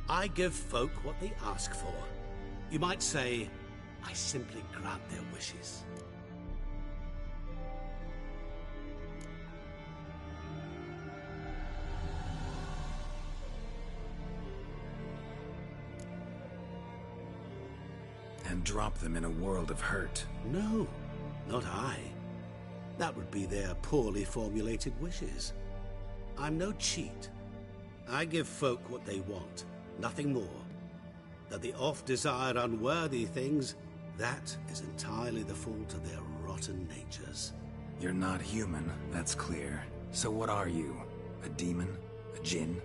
I give folk what they ask for. You might say, I simply grant their wishes. And drop them in a world of hurt. No, not I. That would be their poorly formulated wishes. I'm no cheat. I give folk what they want, nothing more. That they oft desire unworthy things, that is entirely the fault of their rotten natures. You're not human, that's clear. So what are you? A demon? A djinn?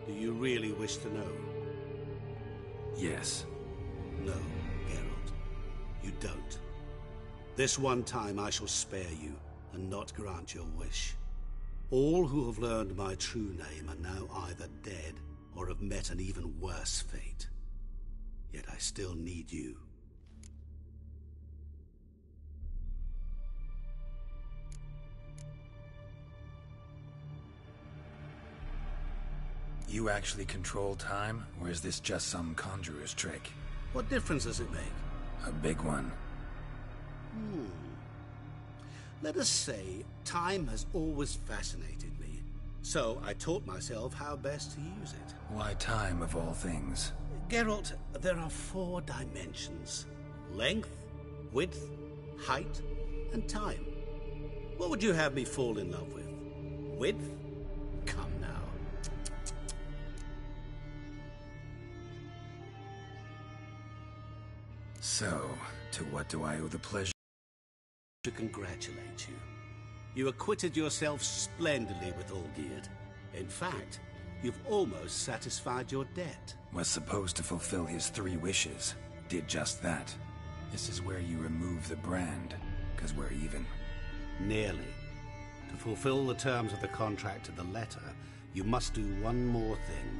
Do you really wish to know? Yes. No, Geralt. You don't. This one time I shall spare you, and not grant your wish. All who have learned my true name are now either dead, or have met an even worse fate. Yet I still need you. You actually control time, or is this just some conjurer's trick? What difference does it make? A big one. Let us say, time has always fascinated me. So I taught myself how best to use it. Why time, of all things? Geralt, there are 4 dimensions. Length, width, height, and time. What would you have me fall in love with? Width? Come now. So, to what do I owe the pleasure? To congratulate you. You acquitted yourself splendidly with Olgierd. In fact, you've almost satisfied your debt. Was supposed to fulfill his 3 wishes. Did just that. This is where you remove the brand, because we're even. Nearly. To fulfill the terms of the contract to the letter, you must do one more thing.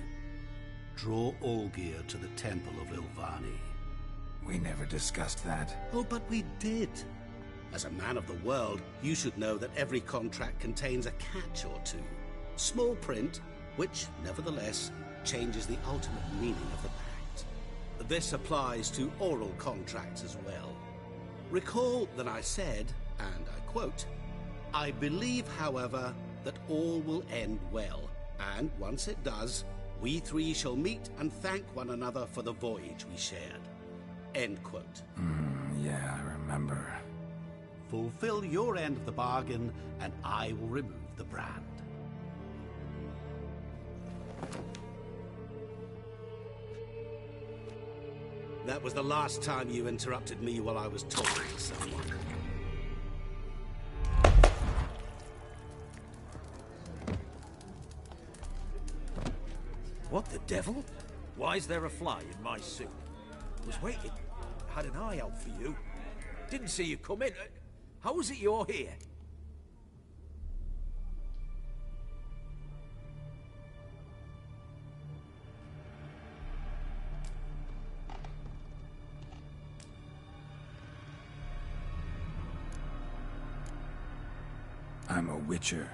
Draw Olgierd to the Temple of Ilvani. We never discussed that. Oh, but we did. As a man of the world, you should know that every contract contains a catch or two. Small print, which, nevertheless, changes the ultimate meaning of the pact. This applies to oral contracts as well. Recall that I said, and I quote, I believe, however, that all will end well, and once it does, we 3 shall meet and thank one another for the voyage we shared. End quote. Yeah, I remember. Fulfill your end of the bargain, and I will remove the brand. That was the last time you interrupted me while I was talking to someone. What the devil? Why is there a fly in my suit? Was waiting. Had an eye out for you. Didn't see you come in. How is it you're here? I'm a witcher.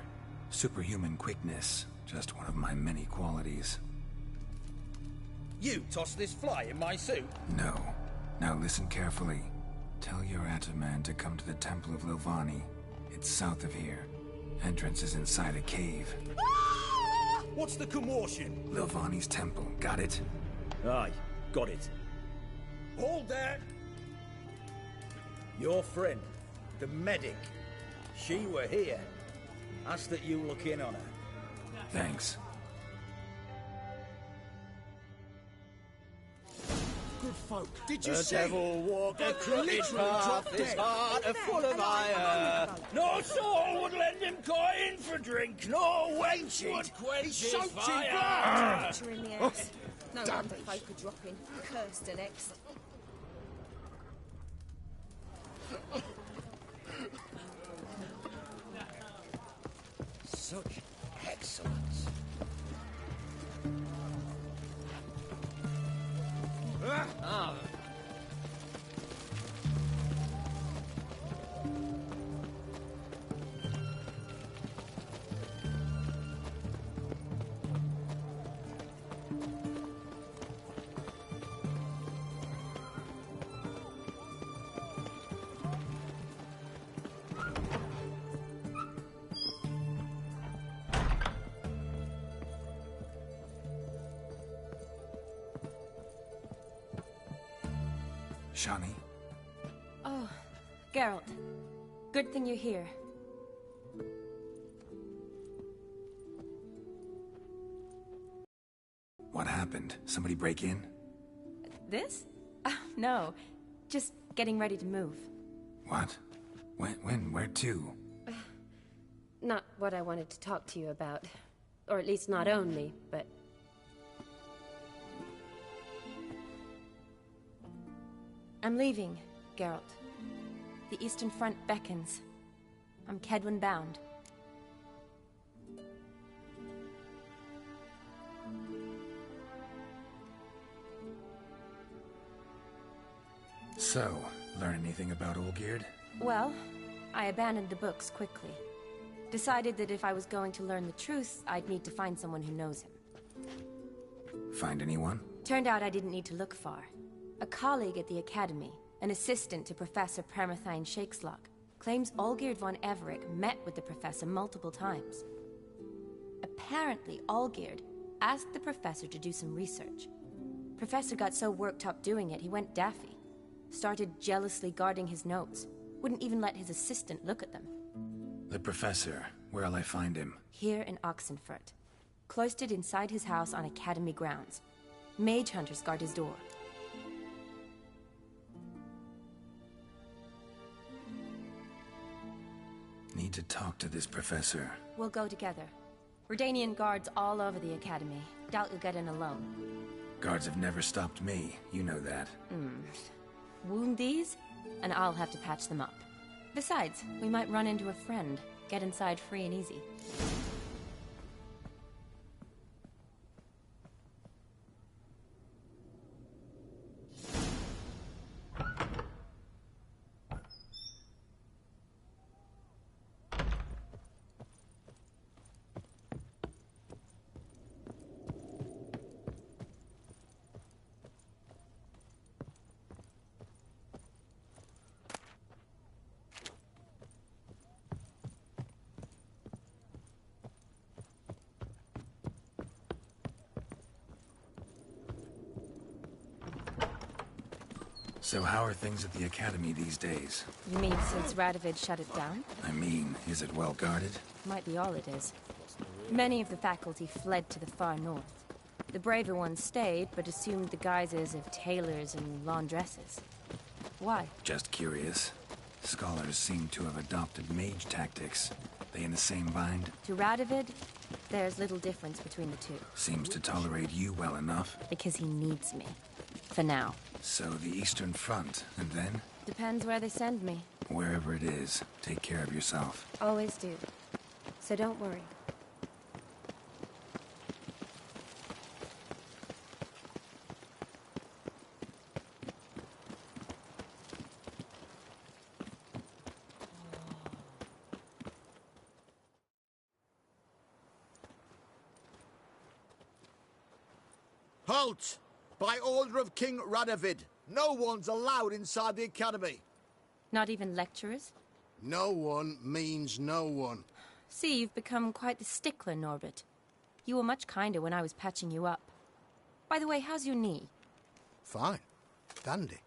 Superhuman quickness. Just one of my many qualities. You tossed this fly in my suit? No. Now listen carefully. Tell your Ataman to come to the Temple of Lilvani. It's south of here. Entrance is inside a cave. What's the commotion? Lilvani's temple, got it? Aye, got it. Hold there! Your friend, the medic. She were here. Ask that you look in on her. Thanks. Good folk, did you The see? devil walk a crooked literally path, dropped his dead. heart are full of ire. No soul would lend him coin for drink, no wench would quench He's his soaked in fire. Picture in the axe. No wonder folk are dropping. Cursed and ex. Such excellence. Shani? Oh, Geralt. Good thing you're here. What happened? Somebody break in? This? No. Just getting ready to move. What? When? Where to? Not what I wanted to talk to you about. Or at least not only, but... I'm leaving, Geralt. The Eastern Front beckons. I'm Kedwen bound. So, learn anything about Olgierd? Well, I abandoned the books quickly. Decided that if I was going to learn the truth, I'd need to find someone who knows him. Find anyone? Turned out I didn't need to look far. A colleague at the Academy, an assistant to Professor Permathine Shakeslok, claims Olgierd von Everec met with the professor multiple times. Apparently, Olgierd asked the professor to do some research. Professor got so worked up doing it, he went daffy. Started jealously guarding his notes. Wouldn't even let his assistant look at them. The professor. Where'll I find him? Here in Oxenfurt. Cloistered inside his house on Academy grounds. Mage hunters guard his door. Need to talk to this professor. We'll go together. Redanian guards all over the Academy. Doubt you'll get in alone. Guards have never stopped me. You know that. Wound these, and I'll have to patch them up. Besides, we might run into a friend. Get inside free and easy. So how are things at the Academy these days? You mean since Radovid shut it down? I mean, is it well guarded? Might be all it is. Many of the faculty fled to the far north. The braver ones stayed, but assumed the guises of tailors and laundresses. Why? Just curious. Scholars seem to have adopted mage tactics. They in the same bind? To Radovid, there's little difference between the two. Seems to tolerate you well enough. Because he needs me. For now. So the Eastern Front, and then? Depends where they send me. Wherever it is, take care of yourself. Always do. So don't worry. Halt! By order of King Radovid, no one's allowed inside the Academy. Not even lecturers? No one means no one. See, you've become quite the stickler, Norbert. You were much kinder when I was patching you up. By the way, how's your knee? Fine. Dandy.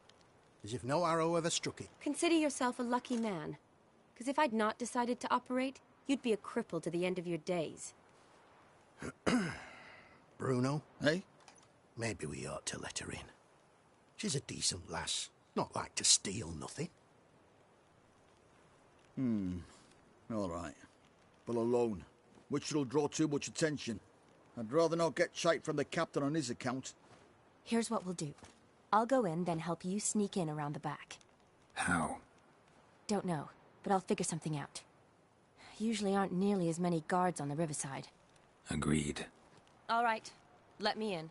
As if no arrow ever struck it. Consider yourself a lucky man. Because if I'd not decided to operate, you'd be a cripple to the end of your days. Bruno? Eh? Maybe we ought to let her in. She's a decent lass. Not like to steal nothing. All right. But alone, which will draw too much attention. I'd rather not get shite from the captain on his account. Here's what we'll do. I'll go in, then help you sneak in around the back. How? Don't know, but I'll figure something out. Usually aren't nearly as many guards on the riverside. Agreed. All right. Let me in.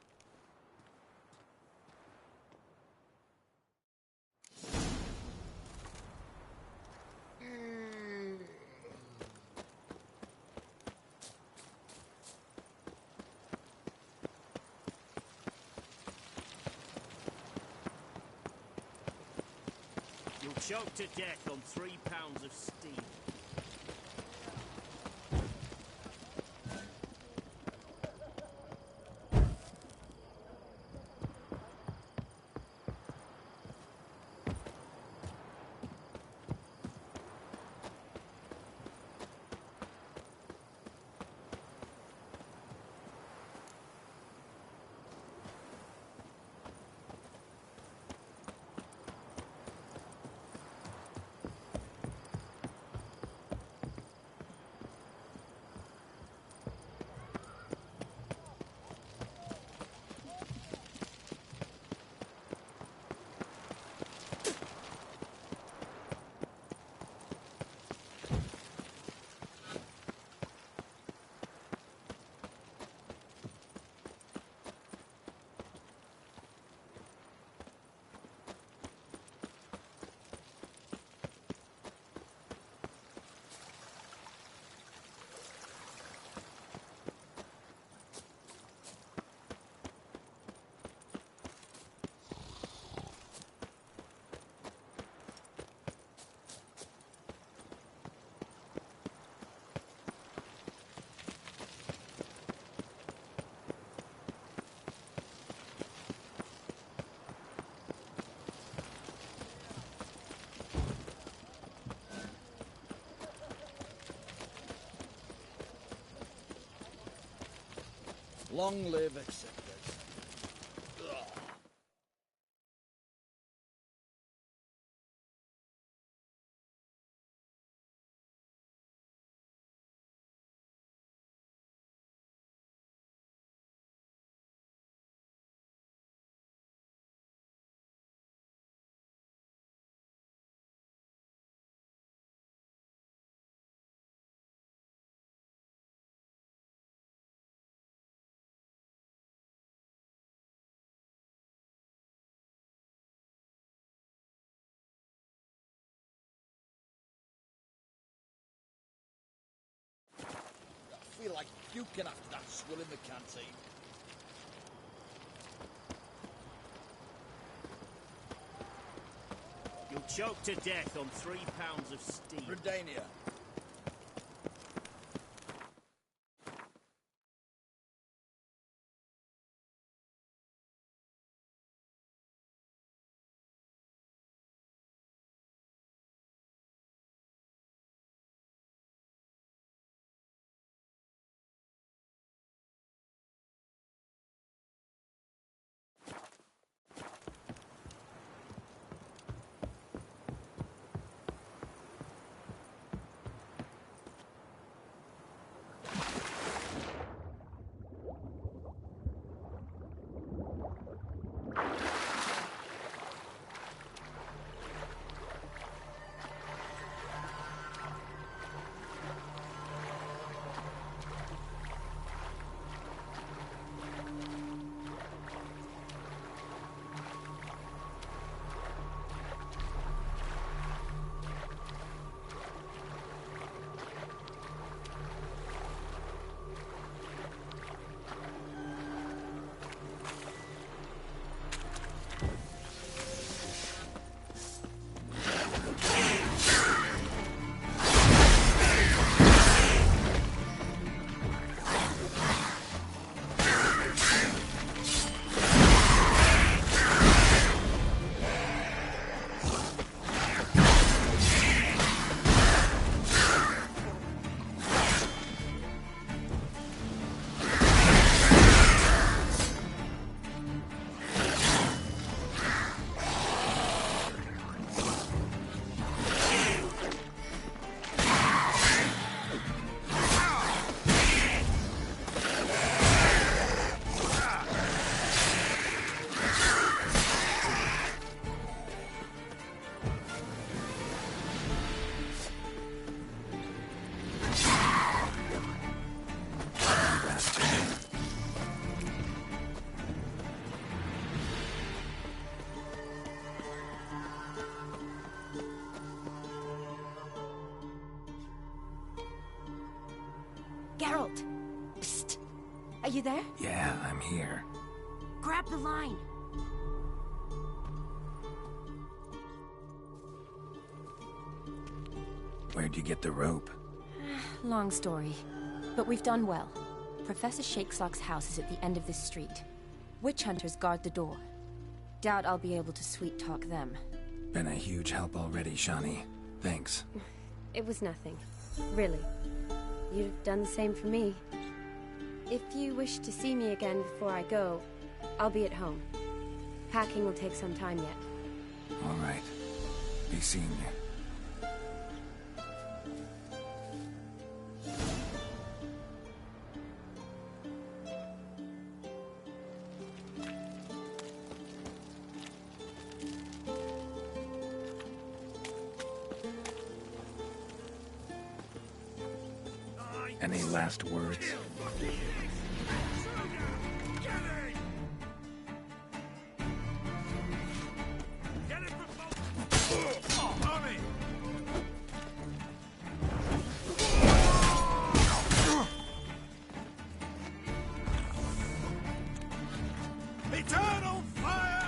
You'll choke to death on 3 pounds of steam. Long live acceptance. I feel like puking after that swill in the canteen. You'll choke to death on 3 pounds of steam. Redania. Geralt! Psst! Are you there? Yeah, I'm here. Grab the line! Where'd you get the rope? Long story. But we've done well. Professor Shakeslock's house is at the end of this street. Witch hunters guard the door. Doubt I'll be able to sweet-talk them. Been a huge help already, Shani. Thanks. It was nothing. Really. You'd have done the same for me. If you wish to see me again before I go, I'll be at home. Packing will take some time yet. All right. Be seeing you. Any last words? Eternal fire!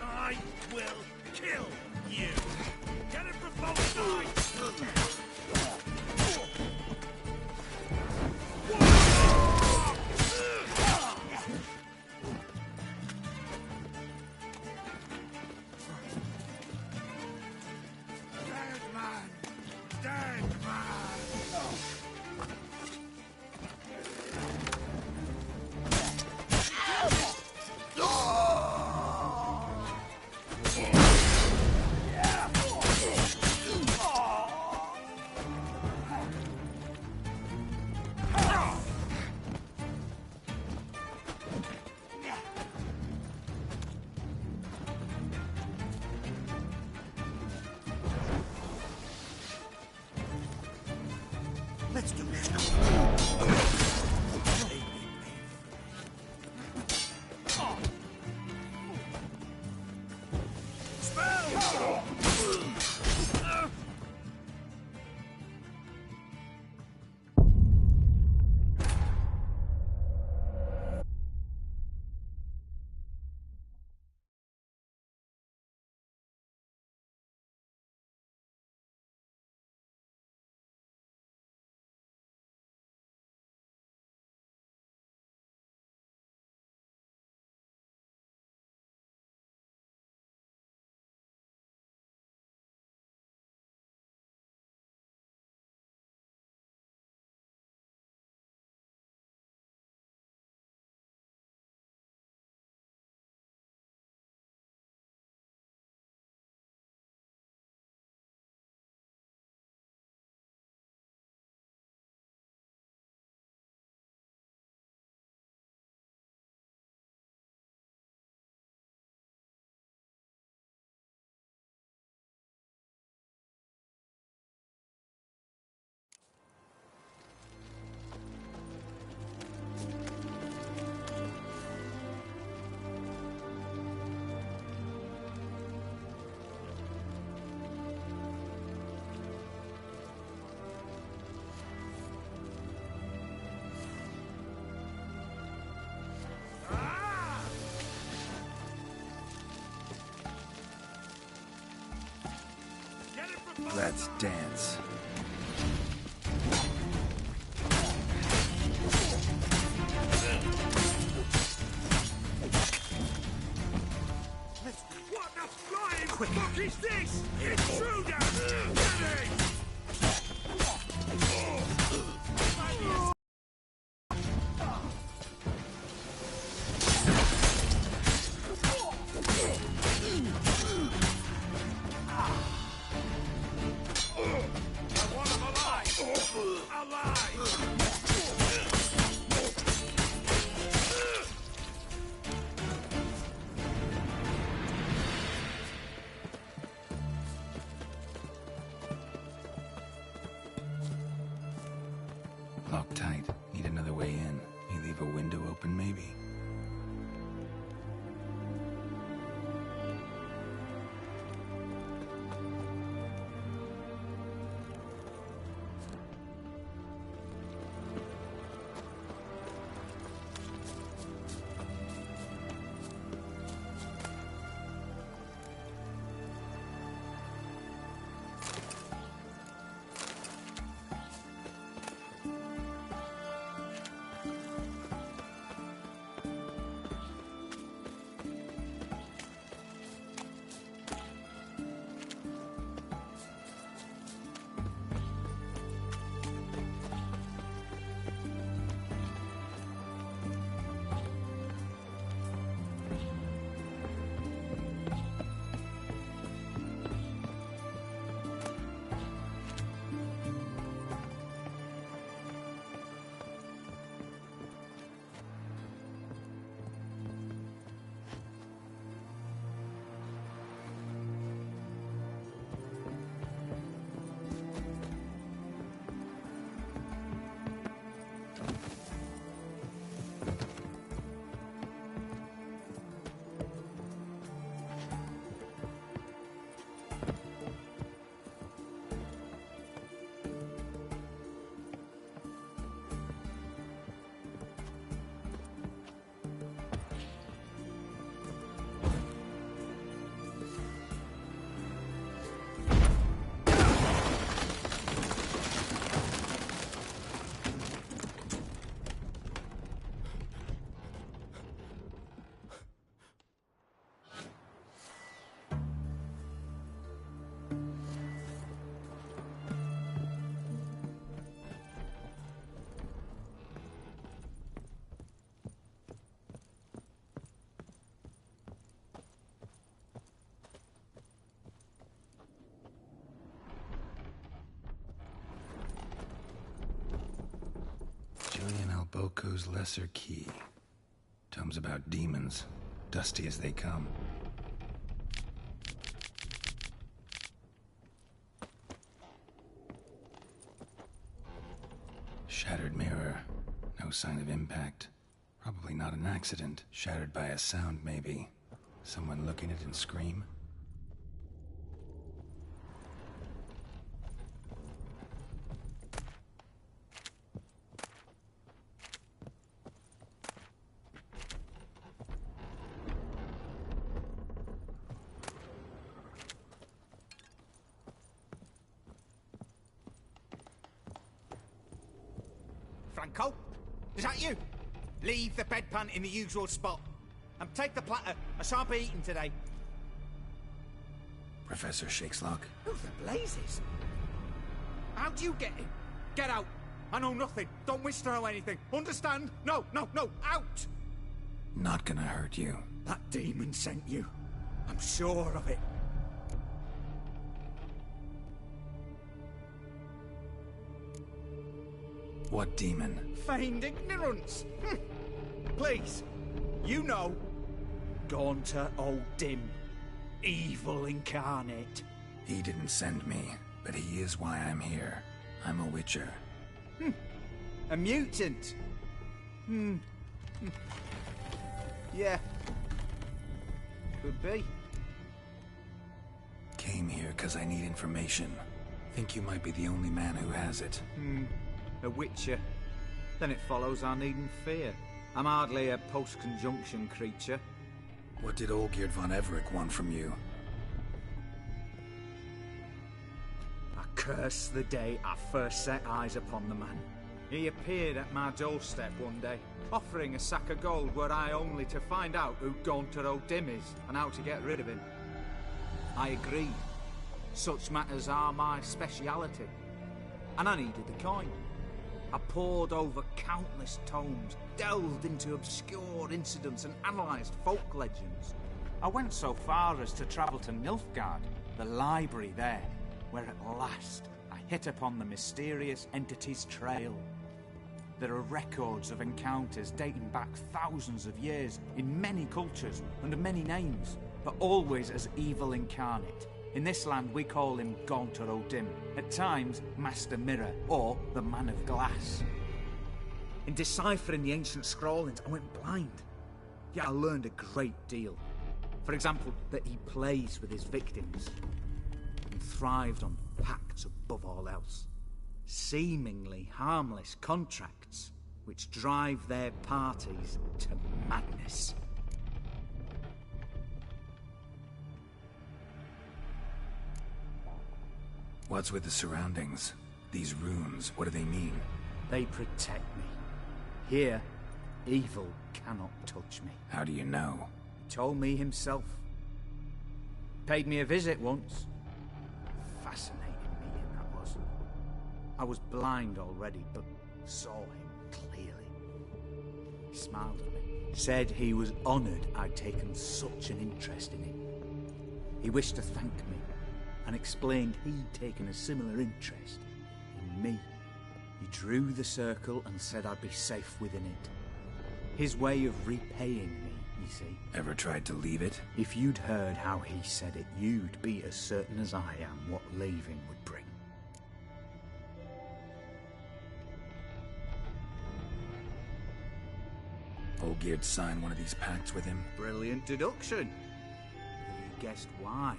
I will kill you! Get it from both sides! Let's dance. What the flying fuck is this? Intruder! Get it! Locked tight. Need another way in. You leave a window open, maybe? Julian Alboco's Lesser Key. Tomes about demons, dusty as they come. Shattered mirror. No sign of impact. Probably not an accident. Shattered by a sound, maybe. Someone looking at it and scream. Franco? Is that you? Leave the bedpan in the usual spot. And take the platter. I shan't be eating today. Professor Shakeslock? Who the blazes? How'd you get in? Get out. I know nothing. Don't wish to know anything. Understand? No, no, no. Out! Not gonna hurt you. That demon sent you. I'm sure of it. What demon? Feigned ignorance. Please. You know. Gaunter O'Dim. Evil incarnate. He didn't send me, but he is why I'm here. I'm a witcher. A mutant. Yeah. Could be. Came here because I need information. Think you might be the only man who has it. A witcher. Then it follows I needn't fear. I'm hardly a post-conjunction creature. What did Olgierd von Everec want from you? Curse the day I first set eyes upon the man. He appeared at my doorstep one day, offering a sack of gold were I only to find out who Gaunter O'Dim is and how to get rid of him. I agreed. Such matters are my speciality. And I needed the coin. I pored over countless tomes, delved into obscure incidents and analysed folk legends. I went so far as to travel to Nilfgaard, the library there, where at last I hit upon the mysterious entity's trail. There are records of encounters dating back thousands of years in many cultures under many names, but always as evil incarnate. In this land we call him Gaunter O'Dim, at times Master Mirror or the Man of Glass. In deciphering the ancient scrawlings I went blind, yet I learned a great deal. For example, that he plays with his victims and thrived on pacts above all else. Seemingly harmless contracts which drive their parties to madness. What's with the surroundings? These runes, what do they mean? They protect me. Here, evil cannot touch me. How do you know? He told me himself. Paid me a visit once. Fascinating meeting that was. I was blind already, but saw him clearly. He smiled at me. Said he was honoured I'd taken such an interest in him. He wished to thank me, and explained he'd taken a similar interest in me. He drew the circle and said I'd be safe within it. His way of repaying me, you see. Ever tried to leave it? If you'd heard how he said it, you'd be as certain as I am what leaving would bring. Olgierd signed one of these pacts with him? Brilliant deduction. Have you guessed why?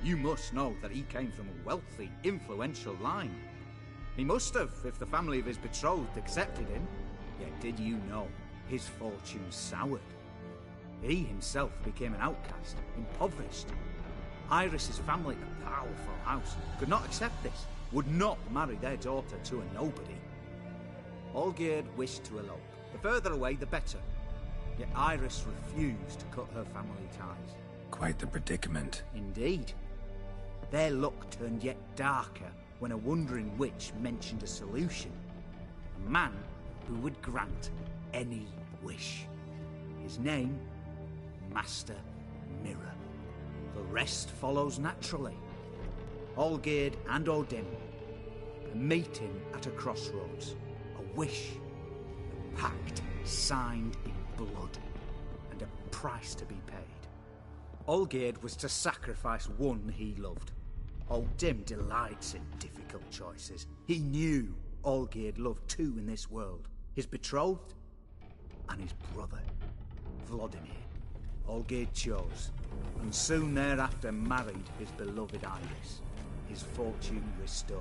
You must know that he came from a wealthy, influential line. He must have, if the family of his betrothed accepted him. Yet did you know his fortune soured? He himself became an outcast, impoverished. Iris's family, a powerful house, could not accept this, would not marry their daughter to a nobody. Olgierd wished to elope. The further away, the better. Yet Iris refused to cut her family ties. Quite the predicament. Indeed. Their luck turned yet darker when a wandering witch mentioned a solution. A man who would grant any wish. His name, Master Mirror. The rest follows naturally. Olgierd and O'Dim, a meeting at a crossroads, a wish, a pact signed in blood, and a price to be paid. Olgierd was to sacrifice one he loved. O'Dim delights in difficult choices. He knew Olgierd loved two in this world, his betrothed and his brother, Vladimir. Olgierd chose, and soon thereafter married his beloved Iris, his fortune restored.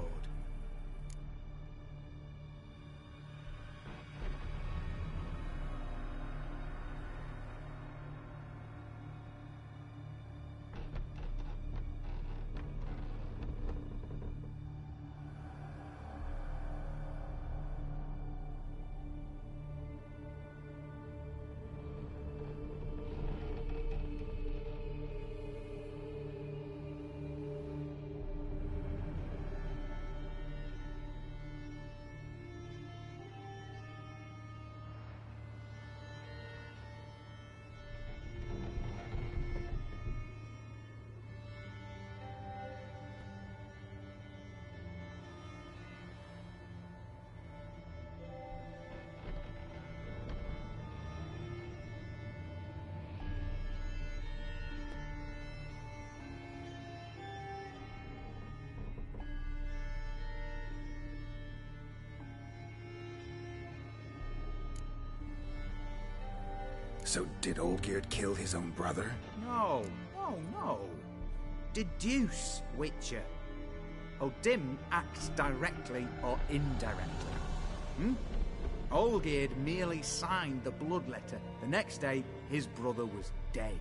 So did Olgierd kill his own brother? No, no. Deduce, Witcher. O'Dim acts directly or indirectly. Olgierd merely signed the blood letter. The next day, his brother was dead.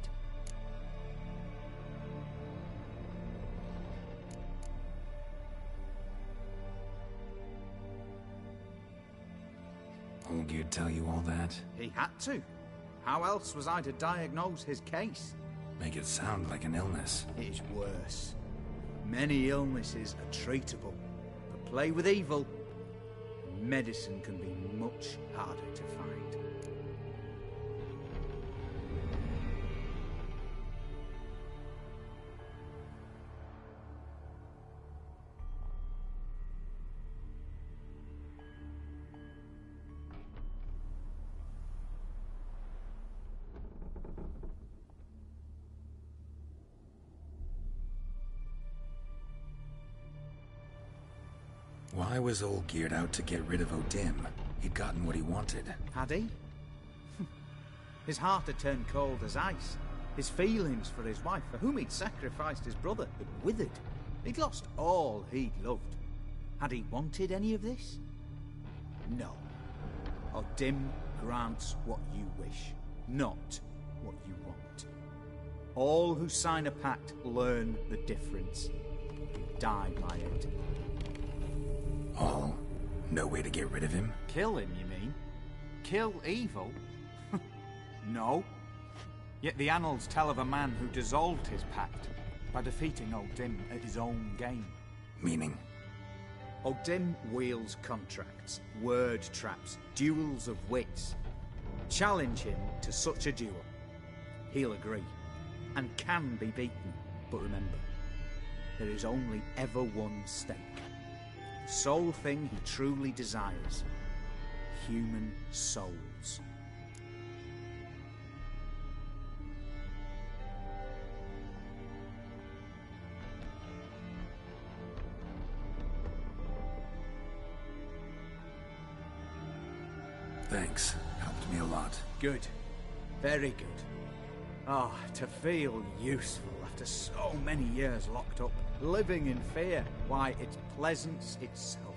Olgierd tell you all that? He had to. How else was I to diagnose his case? Make it sound like an illness. It is worse. Many illnesses are treatable, but play with evil, medicine can be much harder to find. Why was Olgierd out to get rid of O'Dim? He'd gotten what he wanted. Had he? His heart had turned cold as ice. His feelings for his wife, for whom he'd sacrificed his brother, had withered. He'd lost all he'd loved. Had he wanted any of this? No. O'Dim grants what you wish, not what you want. All who sign a pact learn the difference. Die by it. All? No way to get rid of him? Kill him, you mean? Kill evil? No. Yet the annals tell of a man who dissolved his pact by defeating O'Dim at his own game. Meaning? O'Dim wields contracts, word traps, duels of wits. Challenge him to such a duel. He'll agree, and can be beaten. But remember, there is only ever one stake. The sole thing he truly desires. Human souls. Thanks. Helped me a lot. Good. Very good. Ah, to feel useful after so many years locked up, living in fear. Why, it's pleasance itself.